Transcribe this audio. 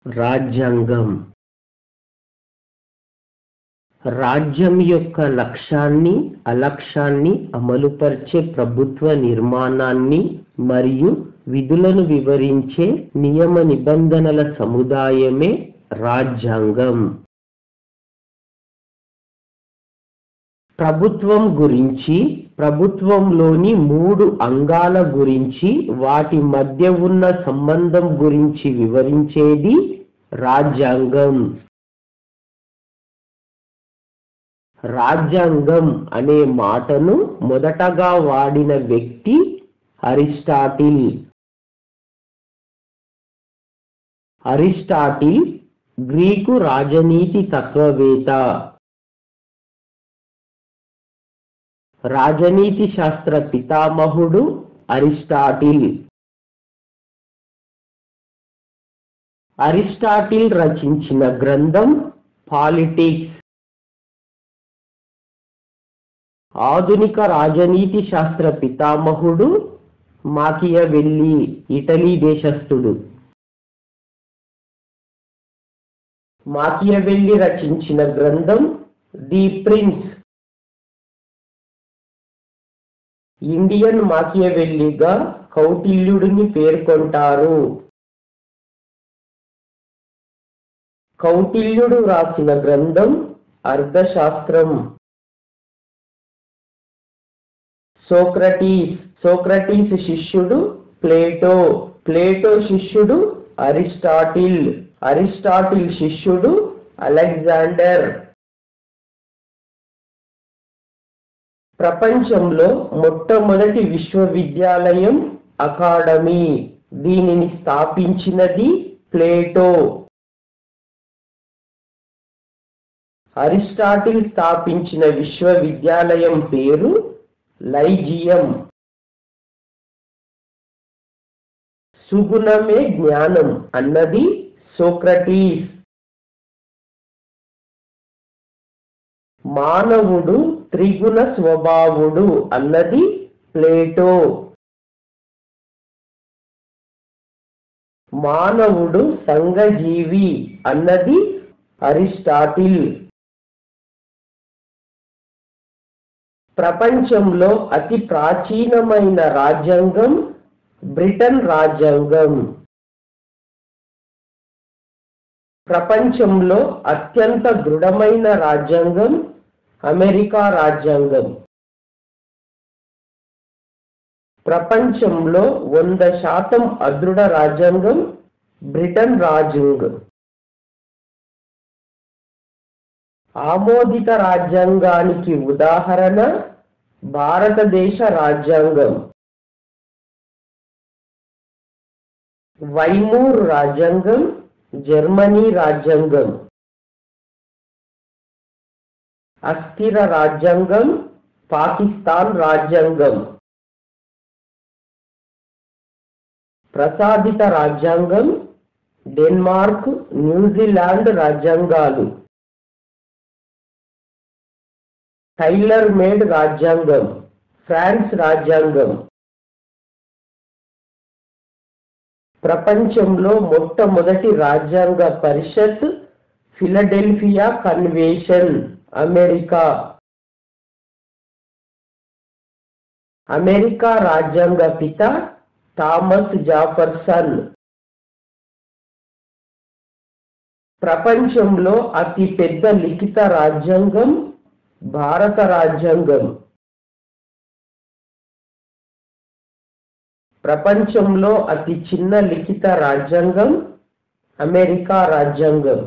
రాజ్యాంగం రాజ్యం యొక్క లక్ష్యాన్ని అలక్ష్యాన్ని అమలుపరిచే ప్రభుత్వ నిర్మాణాన్ని మరియు విధులను వివరించే నియమ నిబంధనల సముదాయమే రాజ్యాంగం. ప్రభుత్వం గురించి, ప్రభుత్వంలోని 3 అంగాల గురించి, వాటి మధ్య ఉన్న సంబంధం గురించి వివరించేది రాజ్యాంగం. రాజ్యాంగం అనే మాటను మొదటగా వాడిన వ్యక్తి అరిస్టాటిల్. అరిస్టాటిల్ గ్రీకు రాజనీతి తత్వవేత్త. రాజనీతి శాస్త్ర పితామహుడు అరిస్టాటిల్. అరిస్టాటిల్ రచించిన గ్రంథం పాలిటిక్స్. ఆధునిక రాజనీతి శాస్త్ర పితామహుడు మాకియవెల్లి, ఇటలీ దేశస్థుడు. మాకియవెల్లి రచించిన గ్రంథం ది ప్రిన్స్. ఇండియన్ మాకియవెల్లిగా కౌటిల్యుడిని పేర్కొంటారు. కౌటిల్యుడు రాసిన గ్రంథం అర్థశాస్త్రం. సోక్రటీస్. సోక్రటీస్ శిష్యుడు ప్లేటో. ప్లేటో శిష్యుడు అరిస్టాటిల్. అరిస్టాటిల్ శిష్యుడు అలెగ్జాండర్. ప్రపంచంలో మొట్టమొదటి విశ్వవిద్యాలయం అకాడమీ. దీనిని స్థాపించినది ప్లేటో. అరిస్టాటిల్ స్థాపించిన విశ్వవిద్యాలయం పేరు లైజియం. సుగుణమే జ్ఞానం అన్నది సోక్రటీస్. మానవుడు త్రిగుణ స్వభావుడు అన్నది ప్లేటో. మానవుడు సంఘజీవి అన్నది అరిస్టాటిల్. ప్రపంచంలో అతి ప్రాచీనమైన రాజ్యాంగం బ్రిటన్ రాజ్యాంగం. ప్రపంచంలో అత్యంత దృఢమైన రాజ్యాంగం అమెరికా రాజ్యాంగం. ప్రపంచంలో 100% అదృఢ రాజ్యాంగం బ్రిటన్ రాజ్యాంగం. ఆమోదిత రాజ్యాంగానికి ఉదాహరణ భారతదేశ రాజ్యాంగం. వైమూర్ రాజ్యాంగం జర్మనీ రాజ్యాంగం. అస్థిర రాజ్యాంగం పాకిస్తాన్ రాజ్యాంగం. ప్రసాదిత రాజ్యాంగం డెన్మార్క్, న్యూజిలాండ్ రాజ్యాంగాలు. టైలర్ మేడ్ రాజ్యాంగం ఫ్రాన్స్ రాజ్యాంగం. ప్రపంచంలో మొట్టమొదటి రాజ్యాంగ పరిషత్ ఫిలడెల్ఫియా కన్వెన్షన్ అమెరికా. అమెరికా రాజ్యాంగ పిత థామస్ జెఫర్సన్. ప్రపంచంలో అతి పెద్ద లిఖిత రాజ్యాంగం భారత రాజ్యాంగం. ప్రపంచంలో అతి చిన్న లిఖిత రాజ్యాంగం అమెరికా రాజ్యాంగం.